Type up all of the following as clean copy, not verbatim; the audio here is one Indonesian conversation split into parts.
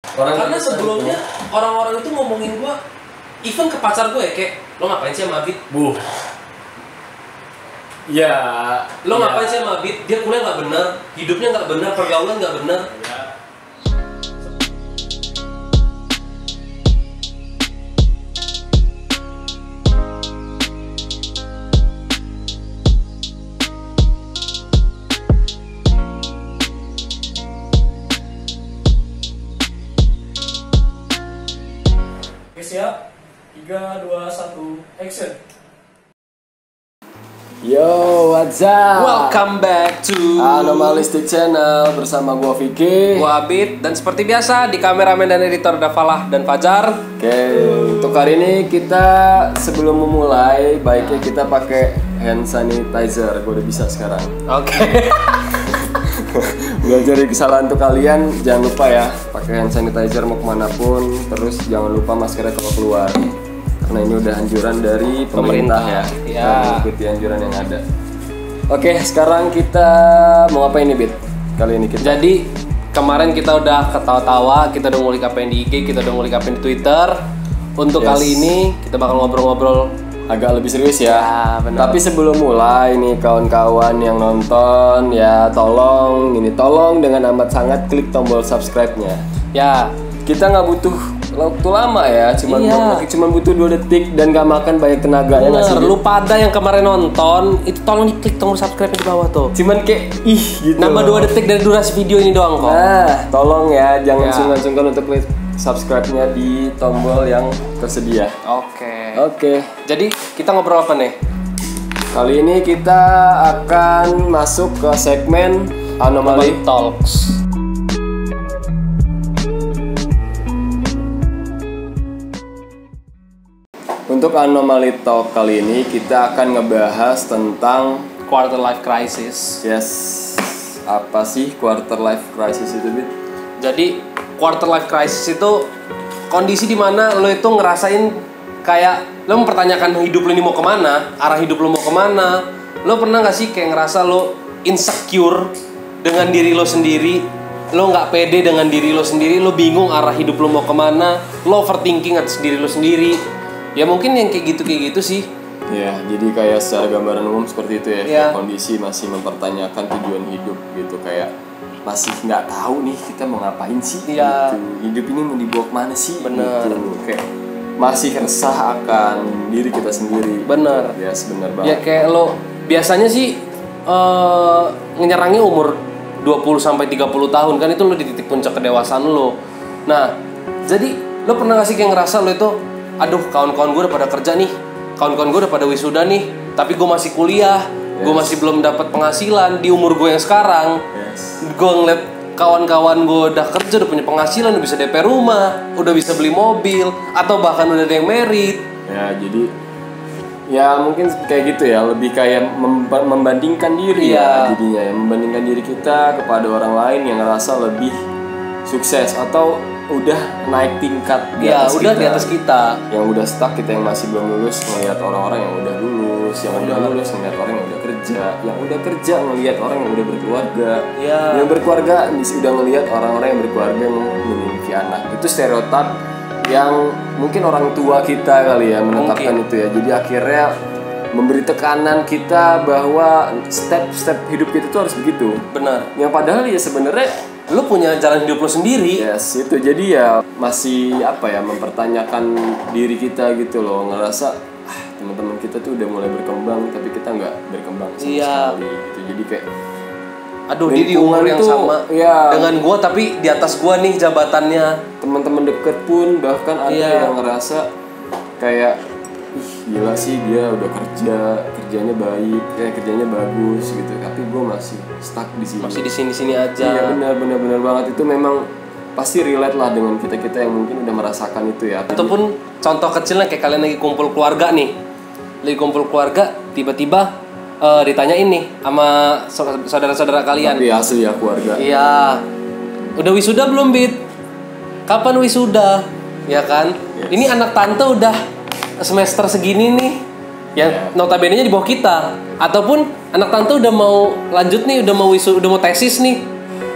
Karena sebelumnya orang-orang itu ngomongin gue, even ke pacar gue ya, kayak lo ngapain sih sama Abid? Ya, lo ngapain sih sama Abid? Dia kuliah nggak benar, hidupnya nggak benar, pergaulan nggak benar. ya. Oke, siap. 3, 2, 1, action. Yo, what's up? Welcome back to Anomalistic Channel bersama gua Vicky. gua Abid, dan seperti biasa di kameramen dan editor ada Falah dan Fajar. Oke, untuk hari ini kita sebelum memulai baiknya kita pakai hand sanitizer. Gua udah bisa sekarang. Oke. Udah jadi kesalahan untuk kalian, jangan lupa ya pakai hand sanitizer mau kemanapun. Terus jangan lupa maskernya kalau keluar. Karena ini udah anjuran dari pemerintah ya. Ya. Mengikuti anjuran yang ada. Oke, sekarang kita mau ngapain nih, Bit? Kali ini kita Jadi kemarin kita udah ketawa-tawa, kita udah ngulik apa yang di IG, kita udah ngulik apa yang di Twitter. Untuk Yes. kali ini kita bakal ngobrol-ngobrol. agak lebih serius ya. Ya, benar. Tapi sebelum mulai nih kawan-kawan yang nonton ya tolong dengan amat sangat klik tombol subscribe-nya. Ya, Kita nggak butuh waktu lama ya, Iya. cuma butuh 2 detik dan gak makan banyak tenaga ya nggak sih? bener. Lu pada yang kemarin nonton, itu tolong diklik tombol subscribe di bawah tuh. Cuman kayak gitu. Nambah 2 detik dari durasi video ini doang kok. Nah, tolong ya jangan Ya. sungkan-sungkan untuk klik subscribe-nya di tombol yang tersedia. Oke. Oke. Jadi kita ngobrol apa nih? Kali ini kita akan masuk ke segmen Anomaly Talks. Untuk Anomaly Talk kali ini kita akan ngebahas tentang Quarter life crisis. apa sih quarter life crisis itu, Bit? Jadi quarter life crisis itu kondisi dimana lo itu ngerasain kayak lo mempertanyakan hidup lo ini mau kemana, arah hidup lo mau kemana. Lo pernah nggak sih kayak ngerasa lo insecure dengan diri lo sendiri, lo nggak pede dengan diri lo sendiri, lo bingung arah hidup lo mau kemana, lo overthinking atas diri lo sendiri. Ya mungkin yang kayak gitu sih. Ya, jadi kayak secara gambaran umum seperti itu ya. Ya. Kayak kondisi masih mempertanyakan tujuan hidup gitu, kayak masih nggak tahu nih kita mau ngapain sih Iya. gitu. Hidup ini mau dibawa kemana sih? Bener. Gitu. Kayak masih resah akan diri kita sendiri. Bener. Ya, sebenar Ya banget. kayak lo biasanya sih nyerangnya umur 20 sampai 30 tahun kan, itu lo di titik puncak kedewasaan lo. Nah, jadi lo pernah gak sih kayak ngerasa lo itu, aduh kawan-kawan gue udah pada kerja nih, kawan-kawan gue udah pada wisuda nih, tapi gue masih kuliah, gue Yes. masih belum dapat penghasilan di umur gue yang sekarang. Yes. Gue ngeliat kawan-kawan gue udah kerja, udah punya penghasilan, udah bisa DP rumah, udah bisa beli mobil, atau bahkan udah ada yang married. Ya, jadi ya mungkin kayak gitu ya, lebih kayak membandingkan diri ya Iya. jadinya ya, membandingkan diri kita kepada orang lain yang ngerasa lebih sukses atau udah naik tingkat di Ya atas udah kita. di atas kita. Yang udah stuck, kita yang masih belum lulus ngelihat orang-orang yang udah lulus, yang udah lulus ngelihat orang yang udah kerja, yang udah kerja ngelihat orang yang udah berkeluarga, Ya. yang berkeluarga udah ngelihat orang-orang yang berkeluarga yang memiliki anak. Itu stereotip yang mungkin orang tua kita kali ya menetapkan itu ya. Jadi akhirnya memberi tekanan kita bahwa step-step hidup kita tuh harus begitu. Benar. Yang padahal ya sebenarnya Lo punya jalan hidup lo sendiri. yes, itu jadi ya masih apa ya, mempertanyakan diri kita gitu loh, ngerasa teman-teman kita tuh udah mulai berkembang tapi kita nggak berkembang sama Iya. sekali gitu. Jadi kayak Aduh, dia di umur yang tuh, sama ya, dengan gua, tapi di atas gua nih jabatannya. teman-teman deket pun bahkan ada Iya. yang ngerasa kayak ih gila sih dia udah kerjanya baik, kayak kerjanya bagus gitu, tapi gue masih stuck di sini. Masih di sini-sini aja. Iya, benar banget. Itu memang pasti relate lah dengan kita-kita yang mungkin udah merasakan itu ya. Ataupun contoh kecilnya kayak kalian lagi kumpul keluarga nih. Lagi kumpul keluarga, tiba-tiba ditanyain nih sama saudara-saudara kalian. Tapi asli ya keluarga. Iya. Udah wisuda belum, Bit? Kapan wisuda? Ya kan? Yes. Ini anak tante udah semester segini nih. Yang notabene-nya di bawah kita. Ataupun anak tante udah mau lanjut nih, udah mau tesis nih.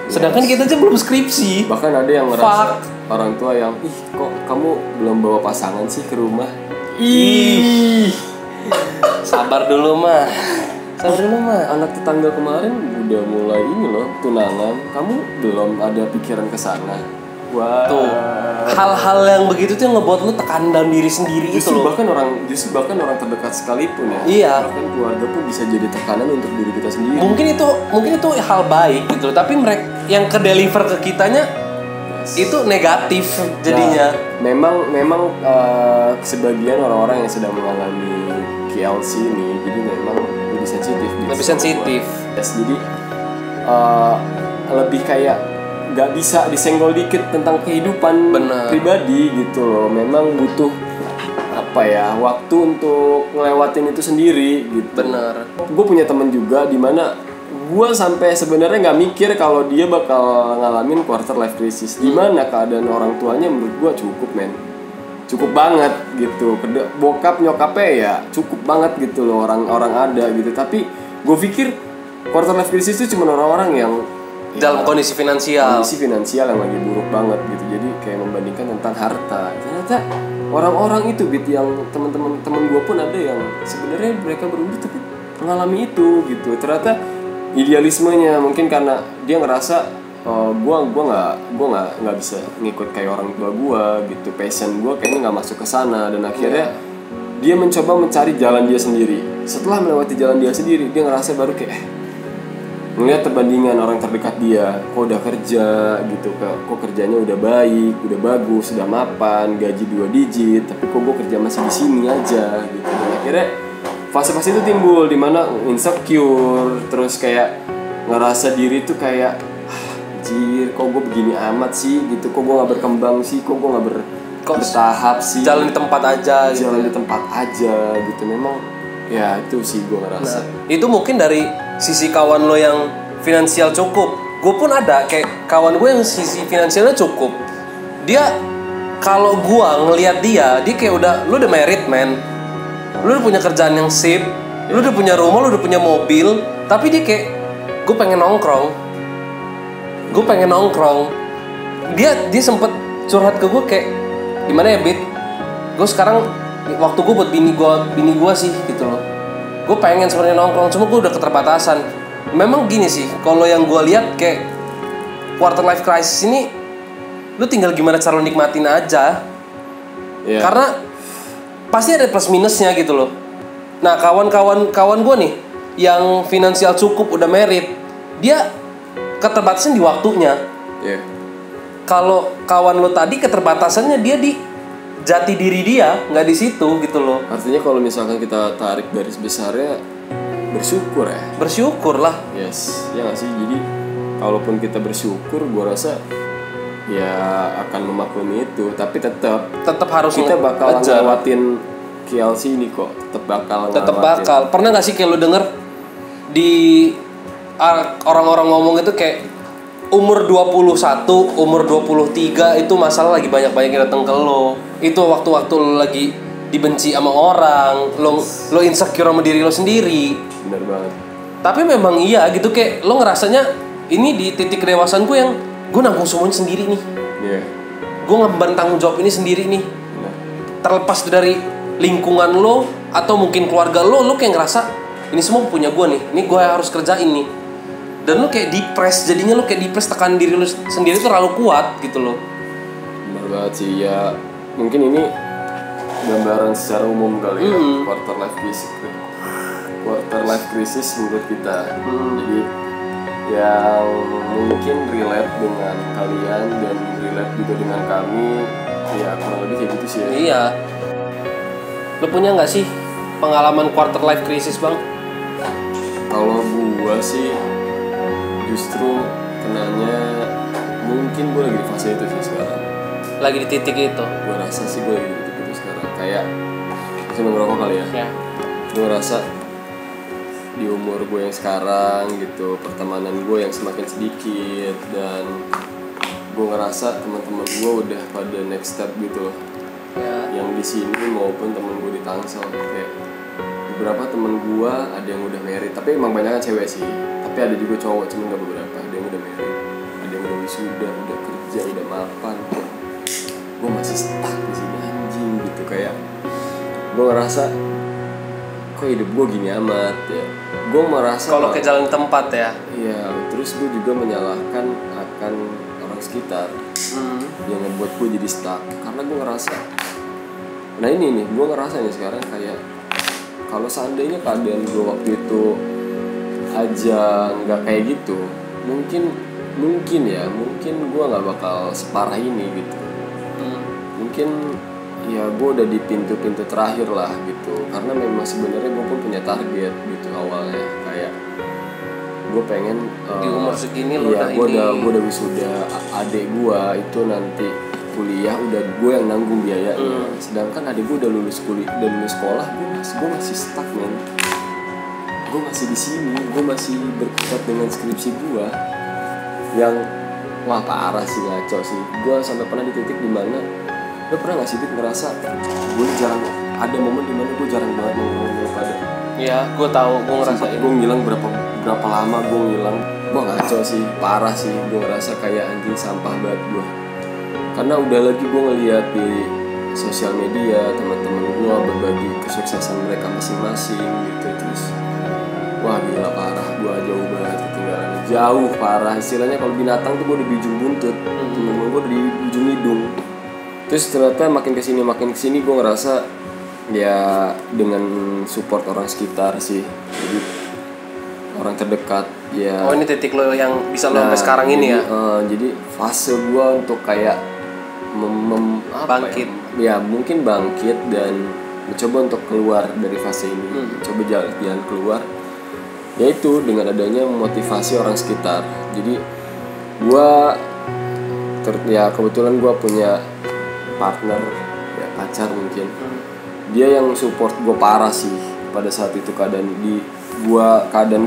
Sedangkan kita aja belum skripsi. Bahkan ada yang ngerasa orang tua yang ih kok kamu belum bawa pasangan sih ke rumah. Sabar dulu mah. Anak tetangga kemarin udah mulai ini loh tunangan, kamu belum ada pikiran ke sana. Wah. Tuh, hal-hal yang begitu tuh yang ngebuat lu tekan dalam diri sendiri itu Justru loh. bahkan orang terdekat sekalipun ya. Iya. Bahkan keluarga pun bisa jadi tekanan untuk diri kita sendiri. Mungkin itu hal baik gitu loh, tapi mereka yang ke deliver ke kitanya itu negatif jadinya. Nah, memang sebagian orang-orang yang sedang mengalami KLC ini jadi memang lebih sensitif. Lebih sensitif. Yes, jadi lebih kayak nggak bisa disenggol dikit tentang kehidupan pribadi gitu loh. Memang butuh waktu untuk ngelewatin itu sendiri gitu. Bener. Gue punya temen juga di mana gue sampai sebenarnya nggak mikir kalau dia bakal ngalamin quarter life crisis. Di mana keadaan orang tuanya menurut gue cukup banget gitu. Bokap nyokapnya ya cukup banget gitu loh, orang ada gitu. Tapi gue pikir quarter life crisis itu cuma orang-orang yang dalam kondisi finansial yang lagi buruk banget gitu. Jadi kayak membandingkan tentang harta. Ternyata orang-orang itu yang teman gue pun ada yang sebenarnya mereka berumur tapi mengalami itu gitu. Ternyata idealismenya mungkin karena dia ngerasa gua nggak bisa ngikut kayak orang tua gua gitu. Passion gua kayaknya nggak masuk ke sana, dan akhirnya dia mencoba mencari jalan dia sendiri. Setelah melewati jalan dia sendiri, dia ngerasa baru kayak ngelihat perbandingan orang terdekat dia, kok udah kerja gitu, kok kerjanya udah baik, udah bagus, udah mapan, gaji 2 digit, tapi kok gue kerja masih di sini aja gitu. Dan akhirnya fase-fase itu timbul di mana insecure, terus kayak ngerasa diri tuh kayak anjir, kok gue begini amat sih gitu, kok gue nggak berkembang sih, kok gue nggak bertahap sih, jalan di tempat aja gitu. Jalan di tempat aja gitu. Memang ya itu sih gue ngerasa. Itu mungkin dari sisi kawan lo yang finansial cukup. Gue pun ada kayak kawan gue yang sisi finansialnya cukup. Dia kalau gue ngelihat dia kayak lu udah married man, lu udah punya kerjaan yang sip, lu udah punya rumah, lu udah punya mobil, tapi dia kayak gue pengen nongkrong. Dia sempet curhat ke gue kayak gimana ya Bit, gue sekarang waktu gue buat bini gue sih gitu loh. Gue pengen sebenarnya nongkrong, cuma gue udah keterbatasan. Memang gini sih, kalau yang gue lihat kayak quarter life crisis ini, lu tinggal gimana cara lu nikmatin aja. Karena pasti ada plus minusnya gitu loh. Nah kawan gue nih yang finansial cukup udah married, dia keterbatasan di waktunya. Kalau kawan lo tadi keterbatasannya dia di jati diri dia, nggak di situ gitu loh. Artinya kalau misalkan kita tarik garis besarnya, bersyukur lah. Yes, ya nggak sih. Jadi kalaupun kita bersyukur, gue rasa ya akan memaklumi itu. Tapi tetap harus kita bakal ngelewatin KLC ini kok. Tetap bakal. Pernah nggak sih kayak lo denger di orang-orang ngomong itu kayak umur 21, umur 23 itu masalah lagi banyak-banyak datang ke lo. Itu waktu-waktu lo lagi dibenci sama orang, lo insecure sama diri lo sendiri. Benar banget. Tapi memang iya gitu, kayak lo ngerasanya ini di titik kedewasaan gue yang gue nanggung semuanya sendiri nih. Gue ngemban tanggung jawab ini sendiri nih. Terlepas dari lingkungan lo atau mungkin keluarga lo kayak ngerasa ini semua punya gue nih, ini gue harus kerjain nih. Dan lo kayak jadinya lo kayak depres, tekan diri lo sendiri tuh terlalu kuat gitu loh. Benar banget sih ya. Mungkin ini gambaran secara umum kali ya, quarter life crisis menurut kita. Jadi yang mungkin relate dengan kalian dan relate juga dengan kami, ya kurang lebih kayak gitu sih ya. Iya. Lo punya nggak sih pengalaman quarter life crisis bang? Kalau gua sih justru kenanya mungkin gue lagi di fase itu sih sekarang. Lagi di titik itu? Gue rasa sih gue lagi di titik itu sekarang. Kayak bisa ngerokok kali ya. Gue rasa di umur gue yang sekarang gitu, pertemanan gue yang semakin sedikit, dan gue ngerasa teman-teman gue udah pada next step gitu loh. Yang di sini maupun temen gue di Tangsel, kayak beberapa temen gue ada yang udah married, tapi emang banyak kan cewek sih. Tapi ada juga cowok, cuma gak beberapa. Ada yang udah married, ada yang udah wisuda, udah kerja, udah mapan. masih stuck di sini anjing gitu. Kayak gue ngerasa kok hidup gue gini amat ya. Gue merasa kalau ke jalan tempat ya. Iya, terus gue juga menyalahkan akan orang sekitar yang membuat gue jadi stuck. Karena gue ngerasa, nah ini nih, gue ngerasa nih sekarang kayak kalau seandainya keadaan gue waktu itu aja nggak kayak gitu, mungkin gue nggak bakal separah ini gitu. Mungkin ya gue udah di pintu-pintu terakhir lah gitu. Karena memang sebenarnya gue pun punya target gitu awalnya, kayak gue pengen di umur segini lo iya, gue udah wisuda, adik gue itu nanti kuliah udah gue yang nanggung biaya. Sedangkan adik gue udah lulus sekolah, gue masih stuck men. Gue masih di sini, gue masih berkutat dengan skripsi gue yang wah parah sih, ngaco sih. Gue sampai pernah di titik dimana, lo pernah nggak sih ngerasa gue jarang, ada momen dimana gue jarang banget ngomong pada. Iya, gue tahu, gue ngerasain. Gue ngilang berapa lama gue ngilang. Gue ngaco sih, parah sih. Gue ngerasa kayak anjing sampah banget gue. Karena udah lagi gue ngeliat di sosial media teman-teman gue berbagi kesuksesan mereka masing-masing gitu. Terus wah gila parah, gue jauh banget ketinggalan. Jauh parah, istilahnya kalau binatang tuh gue di ujung buntut, temen gue di ujung hidung. Terus ternyata makin kesini gue ngerasa ya dengan support orang sekitar sih, jadi orang terdekat ya. Oh ini titik lo yang bisa lo sampai sekarang ini ya? Jadi fase gue untuk kayak bangkit ya mungkin bangkit dan mencoba untuk keluar dari fase ini, coba jalan keluar, yaitu dengan adanya motivasi orang sekitar. Jadi gue ya kebetulan gue punya partner ya, pacar mungkin. Dia yang support gue parah sih pada saat itu, keadaan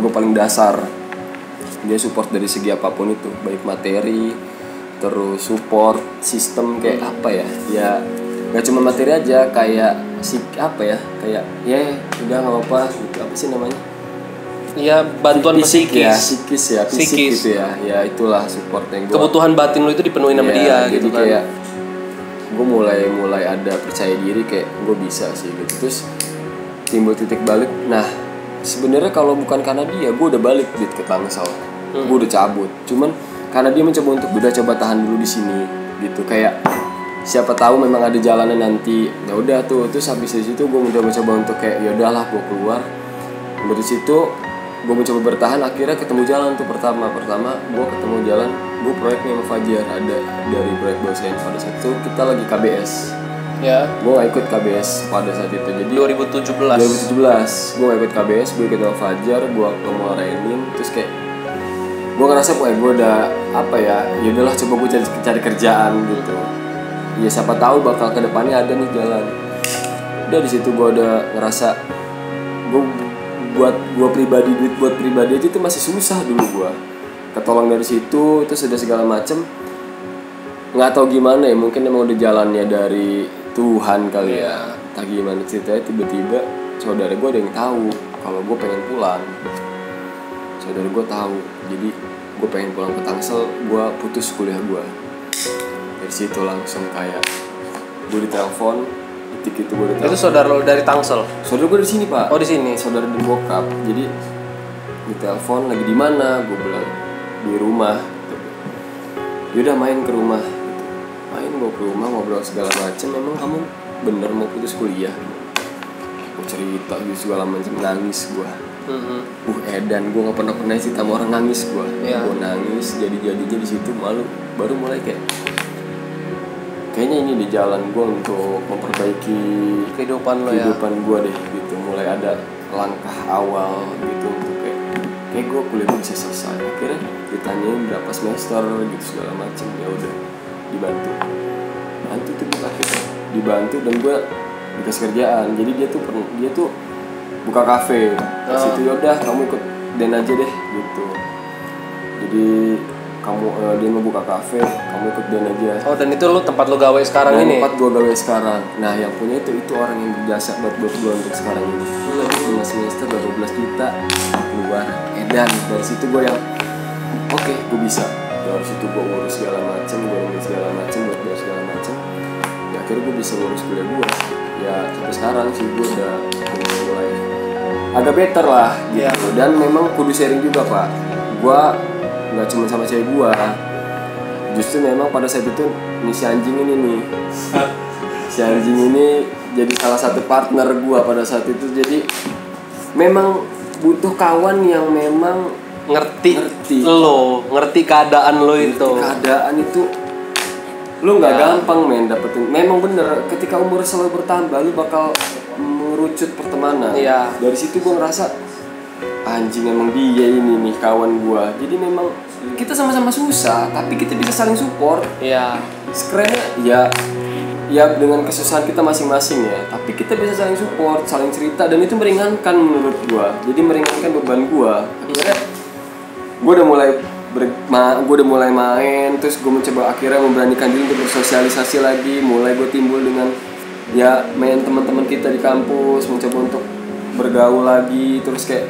gue paling dasar. Dia support dari segi apapun itu, baik materi, terus support sistem kayak apa ya, ya nggak cuma materi aja, kayak kayak ya udah nggak apa gitu, apa sih namanya? Iya, bantuan psikis. Psikis gitu ya. Ya itulah support yang gue. Kebutuhan batin lo itu dipenuhi sama dia jadi gitu kan. Kayak gue mulai ada percaya diri kayak gue bisa sih gitu. Terus timbul titik balik. Nah sebenarnya kalau bukan karena dia, gue udah balik ke Tangsel. Gue udah cabut. Cuman karena dia mencoba untuk udah coba tahan dulu di sini gitu. Kayak siapa tahu memang ada jalanan nanti. Ya udah tuh. Terus habis dari situ gue mencoba untuk kayak ya udahlah gue keluar. Dari situ gue mencoba bertahan, akhirnya ketemu jalan tuh pertama gue ketemu jalan. Gue proyeknya sama Fajar, ada dari proyek dosen. Pada saat itu kita lagi KBS ya. Gue gak ikut KBS pada saat itu. Jadi 2017 gue gak ikut KBS, gue ikut sama Fajar. Gue mau ngarainin. Terus kayak gue ngerasa gue udah apa ya udahlah coba gue cari kerjaan gitu. Ya siapa tahu bakal kedepannya ada nih jalan. Udah di situ gue udah ngerasa gue pribadi, duit buat pribadi aja itu masih susah dulu. Gue ketolong dari situ, terus ada segala macem. Nggak tahu gimana ya, mungkin emang udah jalannya dari Tuhan kali ya. Tak gimana ceritanya, tiba-tiba saudara gue ada yang tahu kalau gue pengen pulang. Saudara gue tahu, jadi gue pengen pulang ke Tangsel. Gue putus kuliah gue. Dari situ langsung kayak gue ditelepon. Detik itu gue ditelepon. Itu saudara lo dari Tangsel? Saudara gue dari sini pak. Oh di sini. Saudara dari bokap. Jadi ditelepon lagi di mana? Gue bilang di rumah. Yaudah main ke rumah. Main gue ke rumah ngobrol segala macem. Memang kamu bener mau putus kuliah? Gue cerita gitu segala macem, nangis gue. Edan gue nggak pernah cerita sama orang nangis gue. Gue nangis jadi-jadinya di situ malu. Baru mulai kayaknya ini di jalan gue untuk memperbaiki kehidupan gue deh gitu. Mulai ada langkah awal gitu untuk kayak gue kuliah gue bisa selesai. Akhirnya ditanyain berapa semester gitu segala macem. Ya udah dibantu tuh kita dibantu dan gue dikasih kerjaan. Jadi dia tuh buka kafe. Di situ yaudah kamu ikut Den aja deh gitu. Jadi dia mau buka kafe, kamu ikut Den aja. Oh dan itu tempat lo gawe sekarang ini? Tempat gue gawe sekarang. Nah yang punya itu orang yang berjasa buat gue untuk sekarang ini. Lagi 5 semester 12 juta keluar. Dan dari situ gue yang oke, gue bisa. Dari situ gue ngurus segala macem, buat segala macem. Ya akhirnya gue bisa ngurus kuliah gue. Ya sampai sekarang sih gue udah mulai agak better lah gitu. Dan memang kudu sharing juga pak. Gue nggak cuma sama cewek gue, justru memang pada saat itu si anjing ini nih si anjing ini jadi salah satu partner gue pada saat itu. Jadi memang butuh kawan yang memang ngerti keadaan lo itu. Keadaan itu lu nggak gampang men dapetin. Memang bener ketika umur selalu bertambah lu bakal mengerucut pertemanan. Dari situ gue ngerasa anjing emang dia ini nih kawan gue. Jadi memang kita sama-sama susah tapi kita bisa saling support. Kerennya ya dengan kesusahan kita masing-masing ya, tapi kita bisa saling support, saling cerita, dan itu meringankan menurut gue. Jadi meringankan beban gue. Akhirnya gue udah mulai main, terus gue mencoba akhirnya memberanikan diri untuk bersosialisasi lagi. Mulai gue timbul dengan ya main teman-teman kita di kampus, mencoba untuk bergaul lagi, terus kayak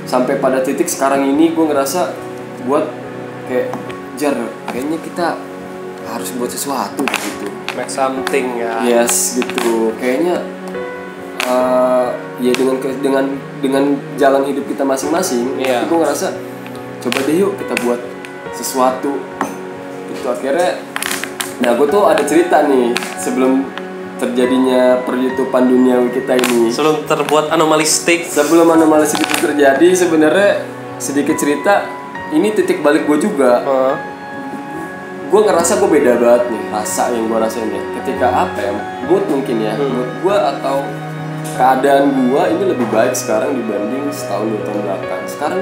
sampai pada titik sekarang ini gue ngerasa buat kayak kayaknya kita harus buat sesuatu gitu, make something ya. Yes gitu, kayaknya ya dengan jalan hidup kita masing-masing, gue ngerasa coba deh yuk kita buat sesuatu itu. Akhirnya nah gue tuh ada cerita nih sebelum terjadinya per-YouTubean duniawi kita ini, sebelum terbuat anomalistik itu terjadi. Sebenarnya sedikit cerita, ini titik balik gue juga. Gue ngerasa gue beda banget nih rasa yang gue rasain ya ketika mood mungkin ya, mood gue atau keadaan gue ini lebih baik sekarang dibanding setahun 2 tahun belakang. Sekarang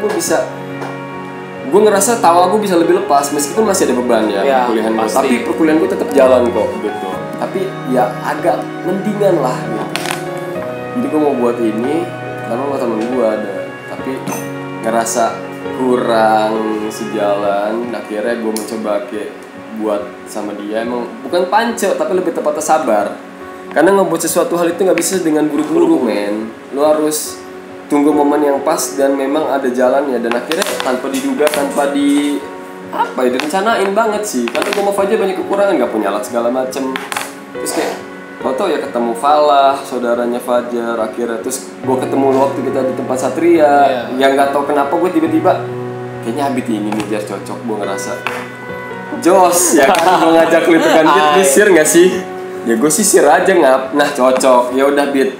gue ngerasa tawa gue bisa lebih lepas meskipun masih ada beban ya perkuliahan gue, tapi perkuliahan gue tetap jalan kok gitu. Tapi ya agak mendingan lah gitu. Jadi gue mau buat ini karena temen gue ada, tapi ngerasa kurang sejalan. Akhirnya gue mencoba kayak buat sama dia, emang bukan panco tapi lebih tepatnya sabar. Karena ngebuat sesuatu hal itu nggak bisa dengan buru-buru men. Lo harus tunggu momen yang pas dan memang ada jalannya. Dan akhirnya tanpa diduga, tanpa direncanain banget sih. Karena gue mau Fajar banyak kekurangan, nggak punya alat segala macem. Terus kayak tau ya ketemu Falah, saudaranya Fajar. Akhirnya terus gue ketemu waktu kita di tempat Satria. Yang nggak tahu kenapa gue tiba-tiba kayaknya Habit ini nih Jar cocok. Gue ngerasa Jos ya kan, gue ngajak lu itu kan Bit, sisir nggak sih? Ya gue sisir aja ngap. Nah cocok. Ya udah Bit.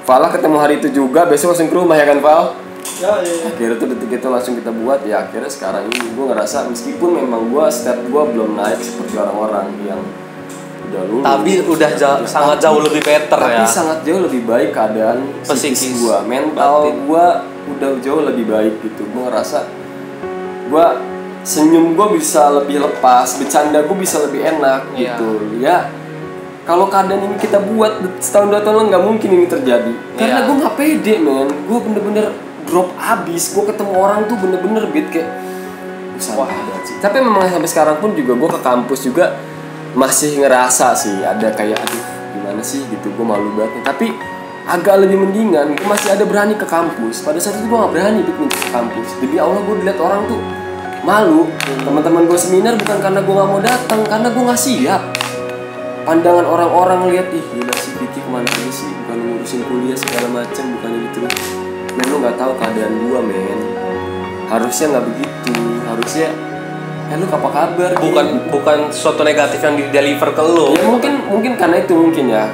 Falah ketemu hari itu juga, besok langsung ke rumah ya kan Fal? Ya. Akhirnya tuh detik itu langsung kita buat. Ya akhirnya sekarang ini gue ngerasa meskipun memang step gue belum naik seperti orang-orang yang udah lulus, tapi udah sangat jauh lebih better ya. Tapi sangat jauh lebih baik keadaan psikis gue, mental gue udah jauh lebih baik gitu. Gue ngerasa gue senyum gue bisa lebih lepas, bercanda gue bisa lebih enak gitu. Ya kalau keadaan ini kita buat setahun 2 tahun nggak mungkin ini terjadi. Karena gue nggak pede men, gue bener-bener drop abis. Gue ketemu orang tuh bener-bener kayak sih. Tapi memang sampai sekarang pun juga gue ke kampus juga masih ngerasa sih ada kayak aduh gimana sih gitu, gue malu banget. Tapi agak lebih mendingan, gue masih ada berani ke kampus. Pada saat itu gue nggak berani ke kampus. Demi Allah gue dilihat orang tuh malu. Teman-teman gue seminar bukan karena gue nggak mau datang, karena gue nggak siap. Pandangan orang-orang lihat, ih gila sih Vicky kemana aja sih, bukan ngurusin kuliah segala macam, bukan gitu. Men lu nggak tahu keadaan gue men. Harusnya nggak begitu. Harusnya lu apa kabar? Bukan sesuatu negatif yang di deliver ke lu. Ya mungkin karena itu mungkin ya.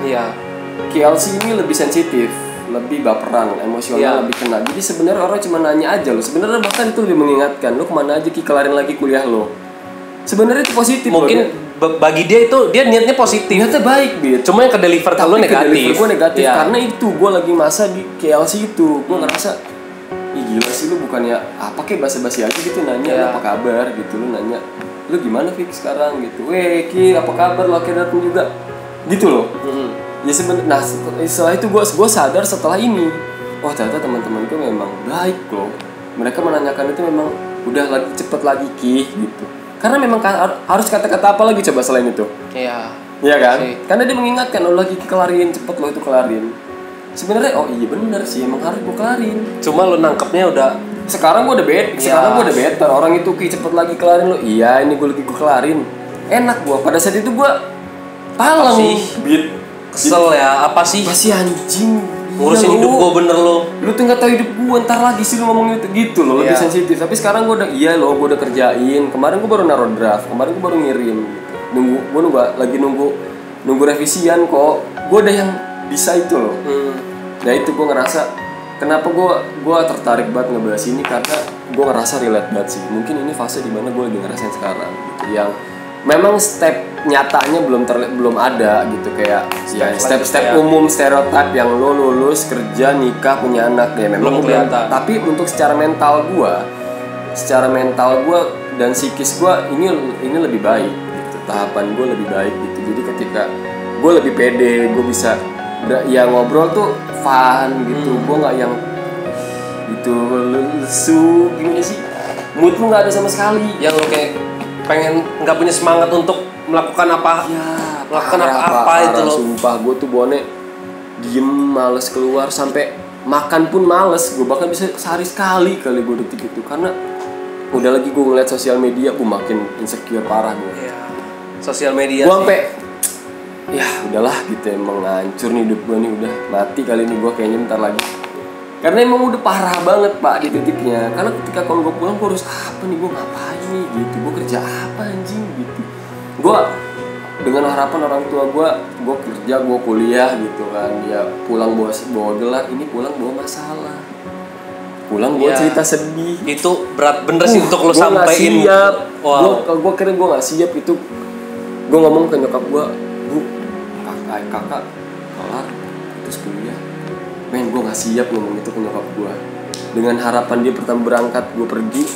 KLC ini lebih sensitif, lebih baperan, emosional lebih kena. Jadi sebenarnya orang cuma nanya aja lo. Sebenarnya bahkan itu lebih mengingatkan, lo kemana aja Ki, kelarin lagi kuliah lo. Sebenarnya itu positif. Mungkin bagi dia itu dia niatnya positif. Niatnya baik, Bit. Cuma yang ke deliver ke lo negatif. Deliver gue negatif karena itu gue lagi masa di KLC itu. Gue ngerasa ih gila sih lu, bukannya apa kayak basa-basi aja gitu nanya lu apa kabar gitu, lu nanya lu gimana Fik sekarang gitu. Ki apa kabar, lo akhirnya datang juga gitu loh. Ya sebenarnya nah setelah itu gue sadar setelah ini, oh ternyata teman-teman gue memang baik loh. Mereka menanyakan itu memang udah lagi cepet lagi Ki gitu. Karena memang harus kata-kata apa lagi coba selain itu? Iya kan? Karena dia mengingatkan lo lagi kelarin, cepet lo itu kelarin. Sebenarnya oh iya bener sih, emang harus gue kelarin. Cuma lo nangkepnya udah sekarang gue udah better. Orang itu Ki cepet lagi kelarin lo. Iya ini gue lagi kelarin. Enak gue. Pada saat itu gue Palem. Apa sih? Beat. Kesel ya, apa sih? Pasti anjing. Ngurusin Iya, hidup lu. gue bener lo. Lu tuh nggak tahu hidup gue, ntar lagi sih lu ngomong gitu loh, lebih Iya. sensitif. Tapi sekarang gue udah, iya loh, gue udah kerjain. Kemarin gue baru naruh draft, kemarin gue baru ngirim. Gue nunggu revisian kok. Gue udah yang bisa itu loh. Nah itu gue ngerasa, kenapa gue tertarik banget ngebahas ini karena gue ngerasa relate banget sih. Mungkin ini fase dimana gue lagi ngerasain sekarang, gitu. Yang memang step nyatanya belum ada gitu, kayak step umum stereotip yang lo lulus kerja nikah punya anak ya memang Belum kelihatan. tapi untuk secara mental gue dan psikis gue ini lebih baik gitu, tahapan gue lebih baik gitu. Jadi ketika gue lebih pede, gue bisa ya ngobrol tuh fun gitu, gue nggak yang gitu lesu gimana sih, mood lu nggak ada sama sekali. Yang lo kayak pengen nggak punya semangat untuk melakukan apa, melakukan apa itu lo. Sumpah gue tuh bone diem, males keluar, sampai makan pun males. Gue bahkan bisa sehari sekali kali gue detik itu, karena udah lagi gue ngeliat sosial media, gue makin insecure parah gue. Iya. Sosial media. Gue sampai ya udahlah gitu, emang ngancur nih hidup gue nih, udah mati kali ini gue kayaknya bentar lagi. Karena emang udah parah banget pak di titiknya. Karena ketika kalau gue pulang, gue harus apa nih, gue ngapain nih gitu, gue kerja apa anjing gitu. Gue dengan harapan orang tua gue kerja, gue kuliah gitu kan, ya pulang bawa gelar, ini pulang bawa masalah, pulang bawa Ya, cerita sedih. itu berat bener sih untuk lo Gua nggak sampein. siap. Wow. Gue kira gue nggak siap itu. Gue ngomong ke nyokap gue, bu, kakak kelar terus kuliah. Men, gue nggak siap ngomong itu ke nyokap gue. Dengan harapan dia pertama berangkat, gue pergi,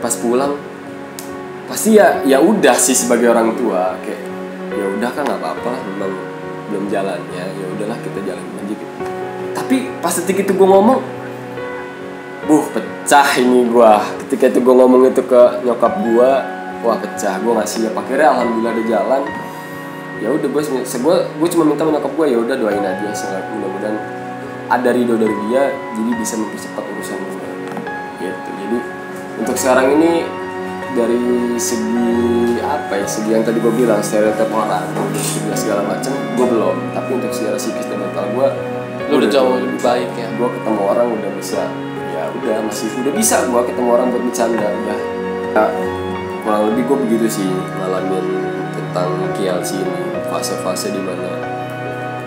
pas pulang pasti ya udah sih sebagai orang tua kayak ya udah kan nggak apa-apa, memang belum jalannya, ya udahlah kita jalan aja gitu. Tapi pas detik itu gue ngomong, pecah ini gue. Ketika itu gue ngomong itu ke nyokap gue, wah pecah, gue nggak siap. Akhirnya alhamdulillah ada jalan. Ya udah gue cuma minta sama nyokap gue, ya udah doain aja, mudah-mudahan ada ridho dari dia, jadi bisa mempercepat urusan gue gitu. Jadi untuk sekarang ini dari segi apa ya, segi yang tadi gue bilang stereotip orang, segala macam gue belum. Tapi untuk secara psikis dan mental gue Lu udah jauh lebih baik ya. Gue ketemu orang udah bisa, ya udah udah bisa gue ketemu orang buat bercanda ya. Kurang lebih gue begitu sih ngalamin tentang KLC ini, fase-fase dimana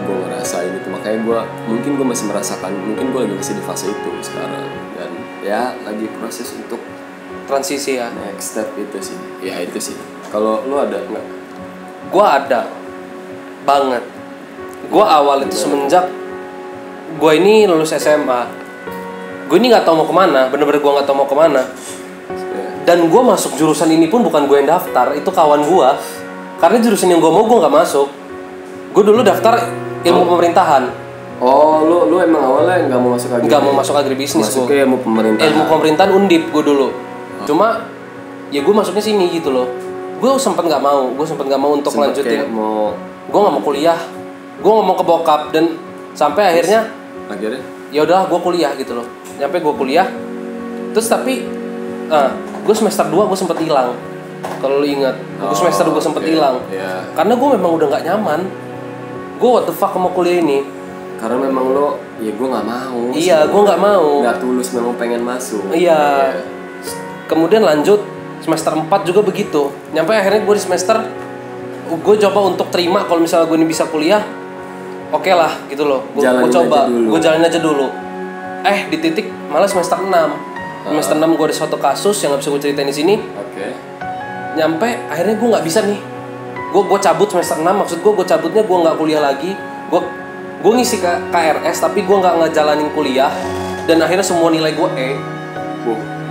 gue ngerasain itu. Makanya mungkin gue masih merasakan, mungkin gue lagi masih di fase itu sekarang, dan ya lagi proses untuk Transisi ya. next step itu sih. Ya itu sih. Kalau lu ada nggak? Gue ada banget. Gue awal itu semenjak gue ini lulus SMA. Gue ini nggak tahu mau kemana, bener-bener gue nggak tahu mau kemana. Dan gue masuk jurusan ini pun bukan gue yang daftar, itu kawan gue. Karena jurusan yang gue mau gue nggak masuk. Gue dulu daftar ilmu pemerintahan. Oh, lu emang awalnya nggak mau masuk agribisnis? Nggak mau masuk agribisnis gue. Masuknya ilmu pemerintahan. Ilmu pemerintahan Undip gue dulu. Cuma ya gue masuknya sini gitu loh. Gue sempet nggak mau untuk lanjutin. Gue nggak mau kuliah. Gue ngomong ke bokap dan sampai akhirnya ya udahlah gue kuliah gitu loh. Sampai gue kuliah. Terus tapi gue semester 2 gue sempet hilang. Kalau lu ingat, gue semester 2 gue sempet hilang. Yeah. Karena gue memang udah nggak nyaman. Gue what the fuck mau kuliah ini. Karena memang lo, ya gue nggak mau. Iya, gue nggak mau. Nggak tulus memang pengen masuk. Iya. Kemudian lanjut semester 4 juga begitu. Nyampe akhirnya gue di semester gue coba untuk terima kalau misalnya gue ini bisa kuliah. Oke lah gitu loh. Gue coba, gue jalanin aja dulu. Di titik malah semester 6. Semester 6 gue ada suatu kasus yang nggak bisa gue ceritain di sini. Oke. Nyampe akhirnya gue nggak bisa nih. Gue cabut semester 6, maksud gue cabutnya gue nggak kuliah lagi. Gue ngisi KRS tapi gue nggak ngejalanin kuliah. Dan akhirnya semua nilai gue E.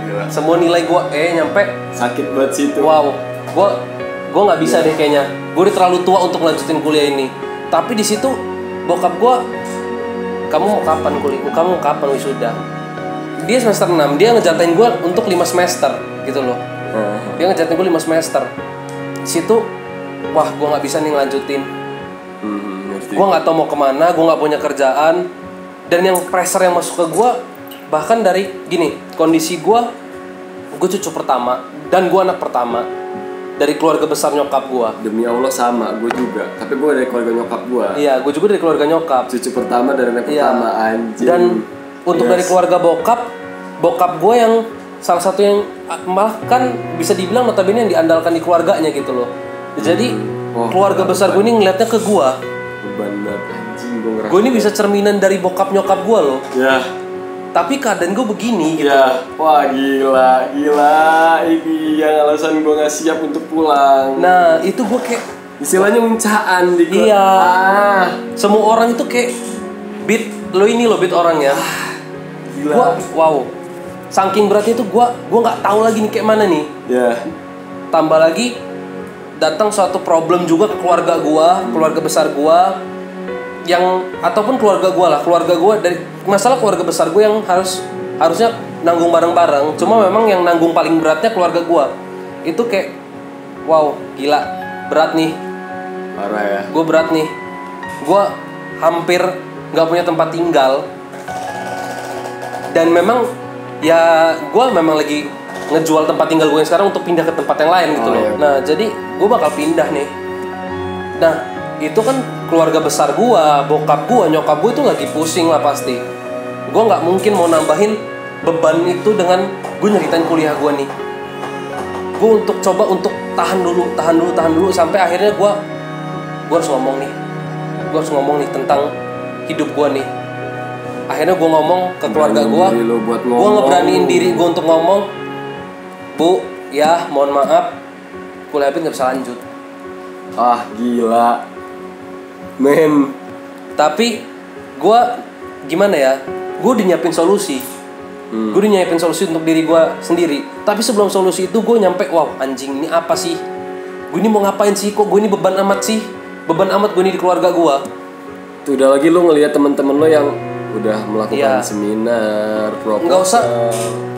Gila. Semua nilai gue E, nyampe sakit banget sih itu. Wow, gue nggak bisa deh kayaknya. Gue udah terlalu tua untuk lanjutin kuliah ini. Tapi di situ bokap gue, kamu mau kapan kuliah? Kamu mau kapan wisuda? Dia semester 6, dia ngejatain gue untuk 5 semester gitu loh. Dia ngejatain gue 5 semester. Di situ, wah gue nggak bisa nih ngelanjutin. Gue nggak tahu mau kemana, gue nggak punya kerjaan. Dan yang pressure yang masuk ke gue, bahkan dari gini, kondisi gue cucu pertama dan gue anak pertama. dari keluarga besar nyokap gue. Demi Allah sama, gue juga. Tapi gue dari keluarga nyokap gue. Iya, gue juga dari keluarga nyokap. Cucu pertama dari anak pertama, anjing. Dan untuk dari keluarga bokap gue yang salah satu yang malah kan bisa dibilang notabene yang diandalkan di keluarganya gitu loh. Jadi keluarga besar gue ini ngeliatnya ke gue. Beban banget, anjing, gue ngerasa. Gue ini bisa cerminan dari bokap nyokap gue loh. Ya. Tapi keadaan gue begini gitu. Ya, wah gila. Ini yang alasan gue gak siap untuk pulang. Nah, itu gue kayak istilahnya uncaan di gue. Iya. Semua orang itu kayak Bit, lo ini lo Bit orangnya. Gila. Gua wow. Saking beratnya itu gua nggak tahu lagi nih kayak mana nih. Ya. Tambah lagi datang suatu problem juga ke keluarga gua, keluarga besar gua yang ataupun keluarga gua lah, keluarga gua dari masalah keluarga besar gua yang harusnya nanggung bareng-bareng. Cuma memang yang nanggung paling beratnya keluarga gua. Itu kayak wow, gila, berat nih. Parah ya. Gua berat nih. Gua hampir nggak punya tempat tinggal. Dan memang ya gue memang lagi ngejual tempat tinggal gue yang sekarang untuk pindah ke tempat yang lain gitu loh. Iya. Nah jadi gue bakal pindah nih. Nah itu kan keluarga besar gue, bokap gue, nyokap gue itu lagi pusing lah pasti. Gue nggak mungkin mau nambahin beban itu dengan gue nyeritain kuliah gue nih. Gue coba untuk tahan dulu sampai akhirnya gue harus ngomong nih tentang hidup gue nih. Akhirnya gue ngomong ke keluarga gue ngeberaniin diri gue untuk ngomong, Bu, ya mohon maaf, kuliah Bit gak bisa lanjut. Ah gila men. Tapi gue gimana ya, gue udah nyiapin solusi. Gue udah nyiapin solusi untuk diri gue sendiri. Tapi sebelum solusi itu gue nyampe, wow anjing ini apa sih, gue ini mau ngapain sih, kok gue ini beban amat gue ini di keluarga gue. Tuh udah lagi lo ngelihat temen-temen lo yang udah melakukan seminar, proposal.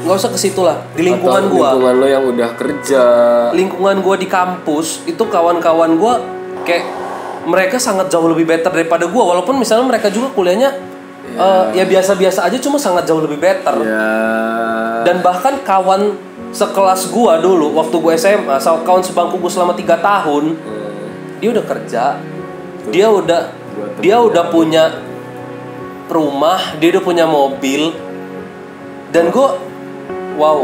Nggak usah ke situ lah. Di lingkungan gua. Lingkungan lo yang udah kerja. Lingkungan gua di kampus itu kawan-kawan gua kayak mereka sangat jauh lebih better daripada gua. Walaupun misalnya mereka juga kuliahnya ya biasa-biasa aja, cuma sangat jauh lebih better. Dan bahkan kawan sekelas gua dulu waktu gua SMA, kawan sebangku gua selama 3 tahun, dia udah kerja, dia udah punya rumah, dia udah punya mobil, dan gue wow.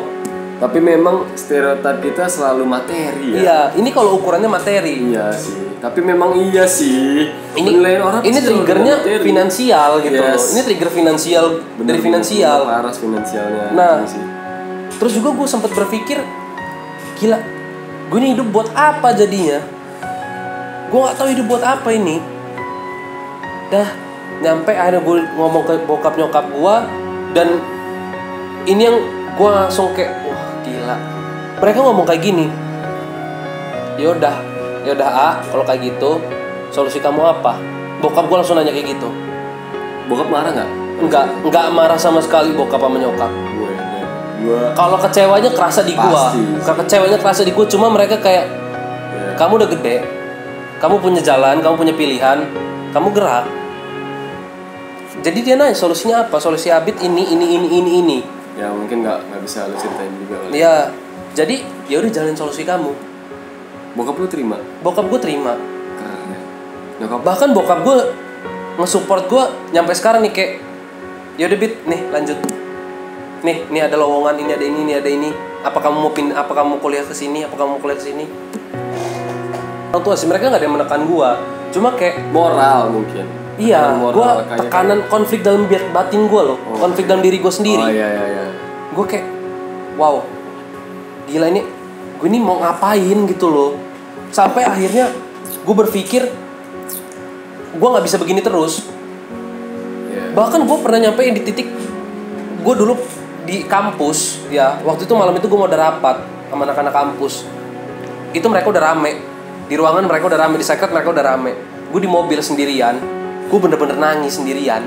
Tapi memang stereotip kita selalu materi ya. Iya, ini kalau ukurannya materi. Iya sih. Tapi memang iya sih. Ini triggernya finansial gitu. Ini trigger finansial dari finansial. Laras finansialnya. Nah, terus juga gue sempat berpikir, gila, gue ini hidup buat apa jadinya? Gue nggak tahu hidup buat apa ini. Dah. Nyampe akhirnya gue ngomong ke bokap nyokap gue, dan ini yang gue langsung kayak wah gila, mereka ngomong kayak gini, yaudah kalau kayak gitu solusi kamu apa? Bokap gue langsung nanya kayak gitu. Bokap marah nggak? Nggak marah sama sekali bokap sama nyokap. Gua kalau kecewanya kerasa di gue, cuma mereka kayak kamu udah gede, kamu punya jalan, kamu punya pilihan, kamu gerak. Jadi dia nanya solusinya apa? Solusi Abid ini. Ya mungkin nggak bisa lu ceritain juga kali. Ya, jadi ya udah jalanin solusi kamu. Bokap lu terima? Bokap gue terima. Keren. Nyokap? Bahkan bokap gue nge-support gue nyampe sekarang nih kayak, ya udah Bid, nih lanjut. Nih ada lowongan, ini ada ini. Apa kamu mau pindah? Apa kamu kuliah ke sini? Orang tua sih mereka nggak ada yang menekan gue. Cuma kayak moral mungkin. Iya, gue tekanan konflik dalam batin gue loh, konflik dalam diri gue sendiri. Iya. Gue kayak, wow, gila ini, gue ini mau ngapain gitu loh. Sampai akhirnya gue berpikir, gue nggak bisa begini terus. Bahkan gue pernah nyampe di titik, gue dulu di kampus, ya waktu itu malam itu gue mau ada rapat sama anak-anak kampus. Itu mereka udah rame, di ruangan mereka udah rame, di sekret mereka udah rame. Gue di mobil sendirian. Gue bener-bener nangis sendirian.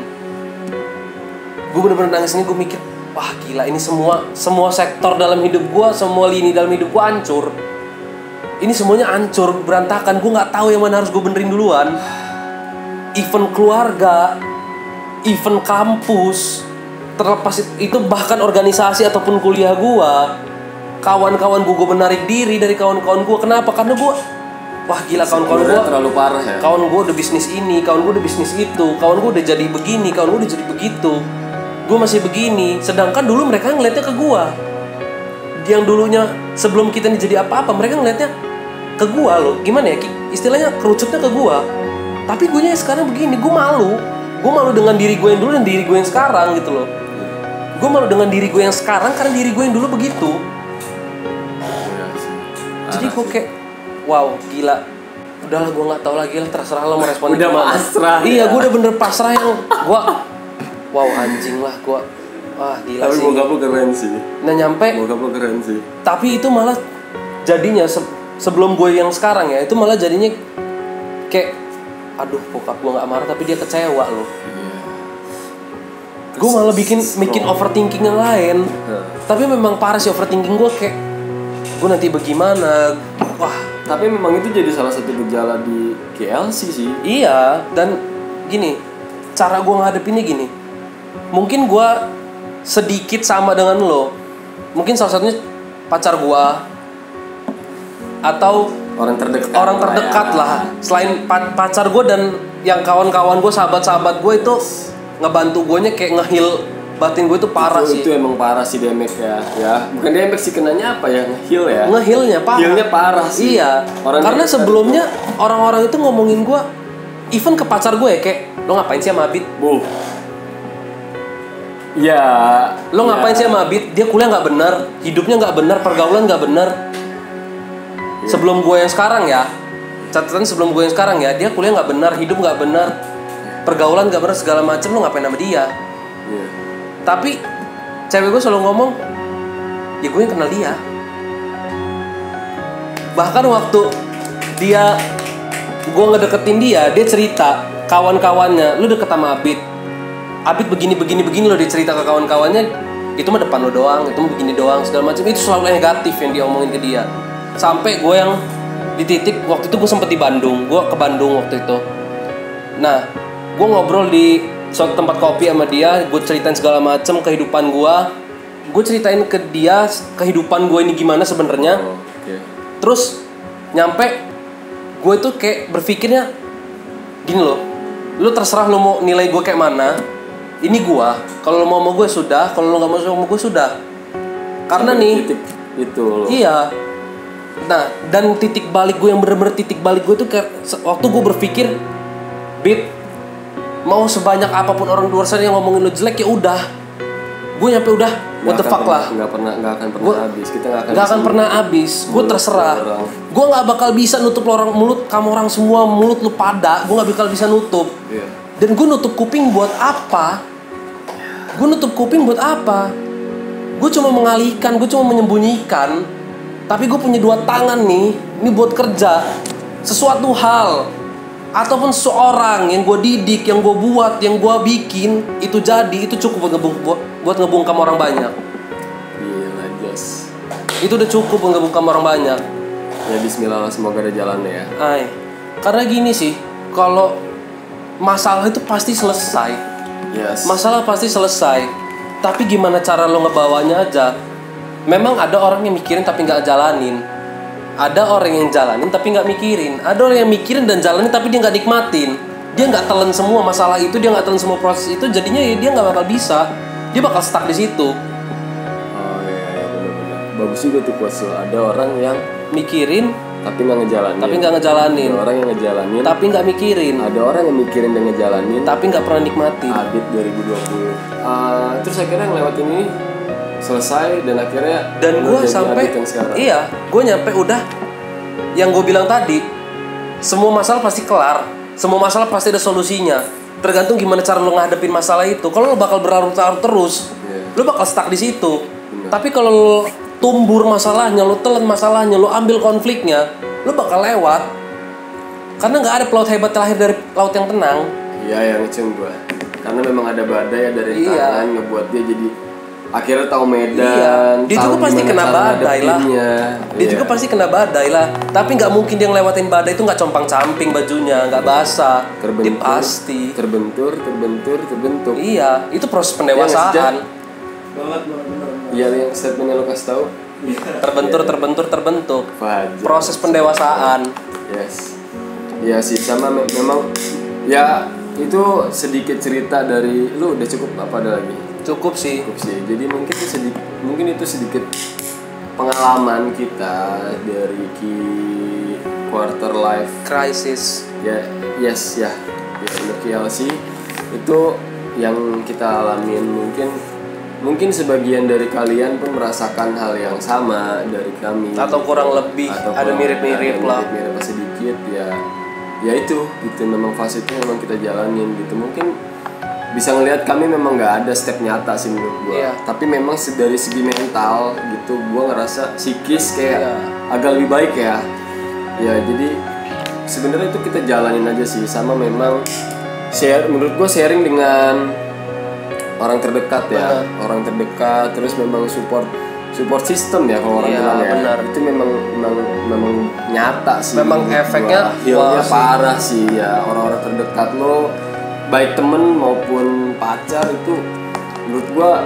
Gue mikir, wah gila ini semua sektor dalam hidup gue, semua lini dalam hidup gue hancur. Ini semuanya hancur, berantakan. Gue nggak tahu yang mana harus gue benerin duluan. Event keluarga, event kampus, terlepas itu bahkan organisasi ataupun kuliah gue, kawan-kawan gue menarik diri dari kawan-kawan gue. Kenapa? Karena gue, wah gila kawan-kawan gue terlalu parah ya. Kawan gue udah bisnis ini, kawan gue udah bisnis itu, kawan gue udah jadi begini, kawan gue udah jadi begitu. Gue masih begini. Sedangkan dulu mereka ngeliatnya ke gue. Yang dulunya sebelum kita ini jadi apa-apa, mereka ngeliatnya ke gue loh. Gimana ya? Istilahnya kerucutnya ke gue. Tapi gue nya sekarang begini, gue malu. Gue malu dengan diri gue yang dulu dan diri gue yang sekarang gitu loh. Gue malu dengan diri gue yang sekarang karena diri gue yang dulu begitu. Jadi gue kayak, wow gila. Udahlah gue nggak tahu lagi lah, terserah lo mau respon udah gimana. pasrah. Iya, gue udah bener pasrah yang gue, wow anjing lah gue. Wah gila tapi sih. bokap lu keren sih. Nah nyampe. Bokap lu keren sih. Tapi itu malah jadinya sebelum gue yang sekarang ya, itu malah jadinya kayak, aduh bokap gue nggak marah tapi dia kecewa loh. Gue malah bikin overthinking yang lain. Tapi memang parah sih overthinking gue, kayak gue nanti bagaimana. Wah, tapi memang itu jadi salah satu gejala di KLC sih. iya. Dan gini, cara gue ngadepinnya gini, mungkin gue sedikit sama dengan lo. Mungkin salah satunya pacar gue atau orang terdekat lah. Selain pacar gue dan yang kawan-kawan gue, sahabat-sahabat gue itu ngebantu gue nya kayak nge-heal batin gue itu parah sih. Itu emang parah sih DMX ya. Bukan DMX sih, kenanya apa ya? Nge-heal ya. Nge-healnya parah. Healnya parah sih. Iya. Karena sebelumnya orang-orang itu ngomongin gue, even ke pacar gue ya, kayak lo ngapain sih sama Abid? Ya. Lo ngapain sih sama Abid? Dia kuliah nggak benar, hidupnya nggak benar, pergaulan nggak benar. Sebelum gue yang sekarang ya, catatan sebelum gue yang sekarang ya, dia kuliah nggak benar, hidup nggak benar, pergaulan nggak benar, segala macam. Lo ngapain sama dia? Tapi cewek gue selalu ngomong, ya gue yang kenal dia. Bahkan waktu gue ngedeketin dia cerita kawan-kawannya, lu deket sama Abid begini lo, dia cerita ke kawan-kawannya, itu mah depan lo doang, itu mah begini doang, segala macam. Itu selalu negatif yang dia omongin ke dia. Sampai gue yang di titik waktu itu gue sempet di Bandung, gue ke Bandung waktu itu. Nah, gue ngobrol di suatu tempat kopi sama dia, gue ceritain segala macam kehidupan gue ceritain ke dia kehidupan gue ini gimana sebenarnya. Terus nyampe gue itu kayak berpikirnya gini loh, lu terserah lu mau nilai gue kayak mana. Ini gue, kalau lu mau sama gue sudah, kalau lu nggak mau sama gue sudah. Karena nih itu loh. Iya. Nah, dan titik balik gue yang bener-bener titik balik gue tuh kayak waktu gue berpikir, Bib, mau sebanyak apapun orang luar sana yang ngomongin lo jelek, ya udah. Gue nyampe udah, what the fuck lah. Nggak akan pernah habis. Kita nggak akan pernah habis. Gue terserah. Gue nggak bakal bisa nutup mulut kamu orang semua, mulut lu pada. Gue nggak bakal bisa nutup. Dan gue nutup kuping buat apa? Gue cuma mengalihkan, gue cuma menyembunyikan. Tapi gue punya dua tangan nih, ini buat kerja sesuatu hal ataupun seorang yang gue didik, yang gue buat, yang gue bikin itu jadi, itu cukup buat ngebungkam orang banyak. Gila, Jos. Itu udah cukup buat ngebungkam orang banyak. Ya bismillah, semoga ada jalannya ya. Karena gini sih, kalau masalah itu pasti selesai. Masalah pasti selesai. Tapi gimana cara lo ngebawanya aja. Memang ada orang yang mikirin tapi nggak jalanin. Ada orang yang jalanin tapi nggak mikirin. Ada orang yang mikirin dan jalanin tapi dia nggak nikmatin. Dia nggak telan semua masalah itu, dia nggak telan semua proses itu. Jadinya ya dia nggak bakal bisa. Dia bakal stuck di situ. Oh iya benar-benar. Bagus juga tuh quotes lo. Ada orang yang mikirin tapi nggak ngejalanin. Ada orang yang ngejalanin tapi nggak mikirin. Ada orang yang mikirin dan ngejalanin tapi nggak pernah nikmatin. Abid 2020. Terus akhirnya ngelewatin ini selesai dan akhirnya gue sampai gue nyampe udah yang gue bilang tadi, semua masalah pasti kelar, semua masalah pasti ada solusinya, tergantung gimana cara lo ngadepin masalah itu. Kalau lo bakal berlarut-larut terus, lo bakal stuck di situ. Tapi kalau lo tumbur masalahnya, lo telan masalahnya, lo ambil konfliknya, lo bakal lewat. Karena nggak ada pelaut hebat terlahir dari laut yang tenang. Iya, yang ngeceng gue. Karena memang ada badai ya dari tangan ngebuat dia jadi akhirnya tahu medan. Dia juga pasti kena badai lah. Dia juga pasti kena badai lah. Tapi nggak mungkin dia ngelewatin badai itu nggak compang-camping bajunya, nggak basah. Dia pasti terbentur. Iya, itu proses pendewasaan. Banget. Iya, yang statement yang lo kasih tahu. terbentuk. Fajar. Proses pendewasaan. Yes. Ya sih sama memang ya itu sedikit cerita dari lu. Udah cukup apa ada lagi? Cukup sih. Jadi mungkin itu sedikit pengalaman kita dari quarter life crisis. Ya, yes ya. Ya untuk KLC itu yang kita alamin. Mungkin sebagian dari kalian pun merasakan hal yang sama dari kami Atau kurang lebih, ada mirip-mirip lah. Mirip sedikit ya. Ya itu memang fase itu memang kita jalanin gitu. Mungkin bisa ngelihat kami memang nggak ada step nyata sih menurut gue. Iya. Tapi memang dari segi mental gitu, gue ngerasa psikis kayak Iya. agak lebih baik ya. Ya jadi sebenarnya itu kita jalanin aja sih. Sama memang menurut gue sharing dengan orang terdekat ya. Orang terdekat, terus memang support system ya kalau orang Iya, bilang ya. benar. Itu memang nyata sih. Memang efeknya healnya wah, parah sih ya. Orang-orang terdekat lo, baik temen maupun pacar itu menurut gua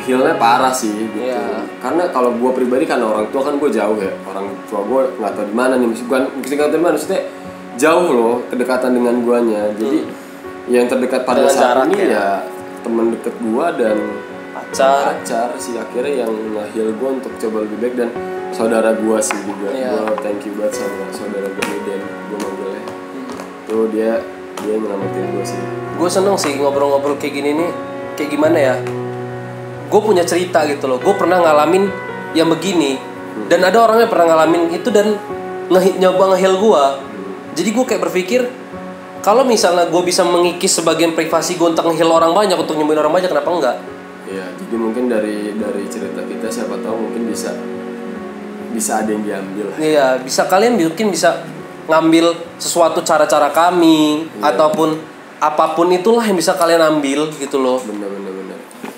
healnya parah sih gitu. Iya. Karena kalau gua pribadi kan orang tua kan gua jauh ya. Orang tua gua nggak tahu di mana nih. Maksudnya jauh loh kedekatan dengan guanya. Jadi yang terdekat pada Dengan saat jarak ini ya. ya temen deket gua dan pacar sih akhirnya yang nge-heal gue untuk coba lebih baik, dan saudara gue sih juga. Iya. Gue thank you banget sama saudara gue dan gue manggilnya tuh dia nyelamatin gue sih. Gue seneng sih ngobrol-ngobrol kayak gini nih. Kayak gimana ya, gue punya cerita gitu loh. Gue pernah ngalamin yang begini, dan ada orang yang pernah ngalamin itu dan nyoba nge-heal gue. Jadi gue kayak berpikir, kalau misalnya gue bisa mengikis sebagian privasi gue untuk nge-heal orang banyak, untuk nyembuhin orang banyak, kenapa enggak? Iya, jadi mungkin dari cerita kita siapa tahu mungkin bisa ada yang diambil. Iya, kalian mungkin bisa ngambil sesuatu cara-cara kami, ataupun apapun itulah yang bisa kalian ambil gitu loh. Bener.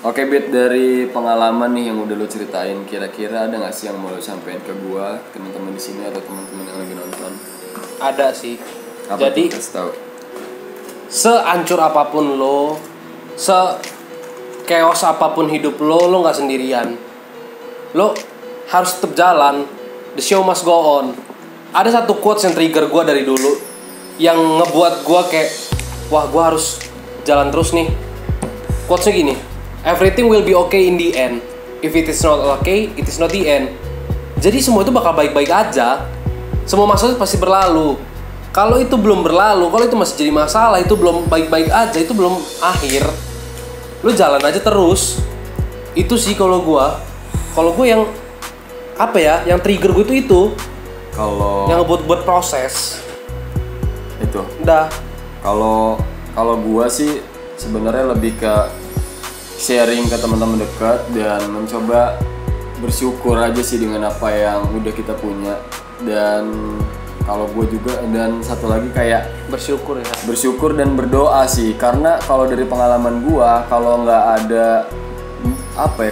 Oke, Bit, dari pengalaman nih yang udah lo ceritain, kira-kira ada nggak sih yang mau lo sampein ke gua, teman-teman di sini atau teman-teman yang lagi nonton? Ada sih. Apa Jadi tuh? Kasih tahu. seancur apapun lo, chaos apapun hidup lo nggak sendirian. Lo harus tetap jalan. The show must go on. Ada satu quotes yang trigger gue dari dulu, yang ngebuat gue kayak, wah gue harus jalan terus nih. Quotesnya gini, everything will be okay in the end. If it is not okay, it is not the end. Jadi semua itu bakal baik-baik aja. Semua masalah pasti berlalu. Kalau itu belum berlalu, kalau itu masih jadi masalah, itu belum baik-baik aja, itu belum akhir, lu jalan aja terus. Itu sih kalau gue yang apa ya, yang trigger gue itu yang buat proses itu. udah. Kalau gue sih sebenarnya lebih ke sharing ke teman-teman dekat dan mencoba bersyukur aja sih dengan apa yang udah kita punya. Dan kalau gue juga, dan satu lagi kayak bersyukur dan berdoa sih. Karena kalau dari pengalaman gue, kalau nggak ada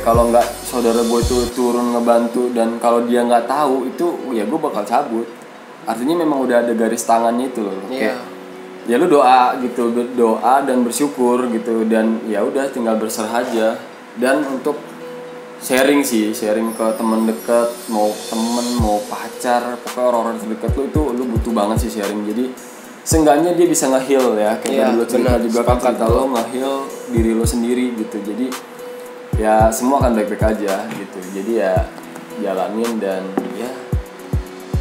kalau nggak saudara gue itu turun ngebantu, dan kalau dia nggak tahu itu ya gue bakal cabut. Artinya memang udah ada garis tangannya itu loh. Iya. Ya lu doa gitu, doa dan bersyukur gitu, dan ya udah tinggal berserah aja. Dan untuk sharing ke teman dekat, mau temen mau pacar, pokoknya orang-orang terdekat lu itu lu butuh banget sih sharing. Jadi seenggaknya dia bisa nge-heal ya, kayak tadi lu cerita juga kan, kata lo nge-heal diri lo sendiri gitu. Jadi ya semua akan baik-baik aja gitu. Jadi ya jalanin dan ya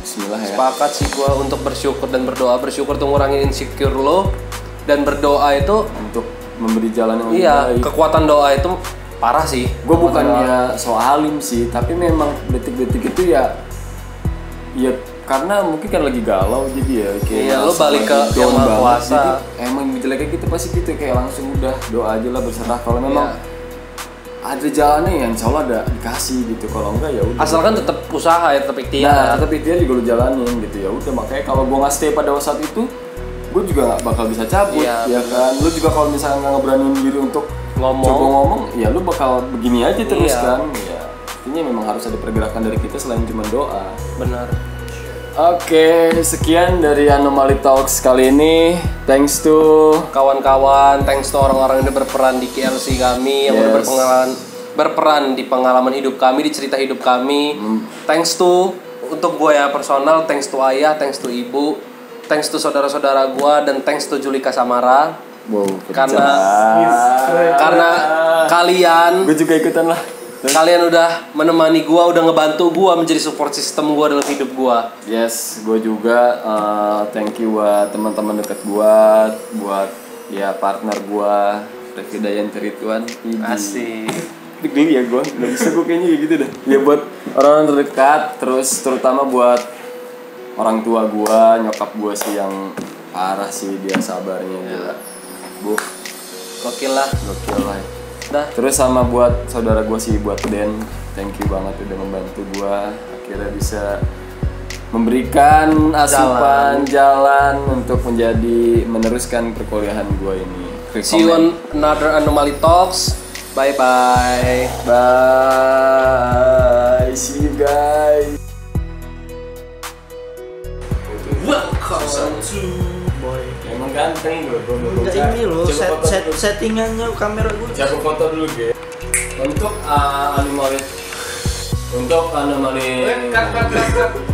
bismillah ya. Sepakat sih gue untuk bersyukur dan berdoa. Bersyukur tuh ngurangin insecure lo, dan berdoa itu untuk memberi jalan yang lebih baik. Kekuatan doa itu parah sih. Gue bukannya so alim sih, tapi memang detik-detik itu ya karena mungkin kan lagi galau, jadi ya kayak lo balik ke yang Maha Kuasa. Jadi emang jeleknya gitu pasti gitu, kayak langsung udah doa aja lah, berserah. Kalau memang ada jalannya ya insya Allah ada dikasih gitu. Kalau enggak ya udah. Asalkan tetap usaha ya, tetap ikhtiar. Nah, tetap ikhtiar juga lu jalanin gitu ya udah. Makanya kalau gue nggak stay pada saat itu, gue juga nggak bakal bisa cabut, ya kan. Lu juga kalau misalnya nggak ngeberaniin diri untuk coba ngomong, ya lu bakal begini aja terus kan. Ya intinya memang harus ada pergerakan dari kita selain cuma doa. Benar. Oke, sekian dari Anomaly Talks kali ini. Thanks to kawan-kawan, thanks to orang-orang yang udah berperan di KLC kami, yang udah berperan di pengalaman hidup kami, di cerita hidup kami. Thanks to untuk gue ya personal, thanks to ayah, thanks to ibu, thanks to saudara-saudara gue, dan thanks to Julika Samara. Wow, karena kalian, gue juga ikutan lah. Kalian udah menemani gue, udah ngebantu gue menjadi support system gue dalam hidup gue. Yes, gue juga thank you buat teman-teman dekat gue, buat ya partner gue, Revi Dayanti Rituan. Asik. Geli ya gue, nggak bisa gue kayaknya kayak gitu dah. Ya buat orang terdekat, terus terutama buat orang tua gue, nyokap gue sih yang parah sih, dia sabarnya gila. Bu, Gokil lah. Dah. Terus sama buat saudara gue sih, buat Den, thank you banget udah membantu gue akhirnya bisa memberikan asupan jalan untuk meneruskan perkuliahan gue ini. See you on another Anomaly Talks. Bye bye. Bye. See you guys. Welcome to boy. Emang ganteng gue. Enggak ini loh, settingannya kamera gue. Coba foto dulu gue. Untuk anomali.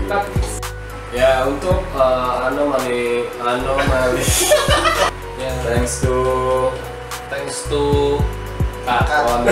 Cut. Ya untuk anomali. Ya, thanks to Katon.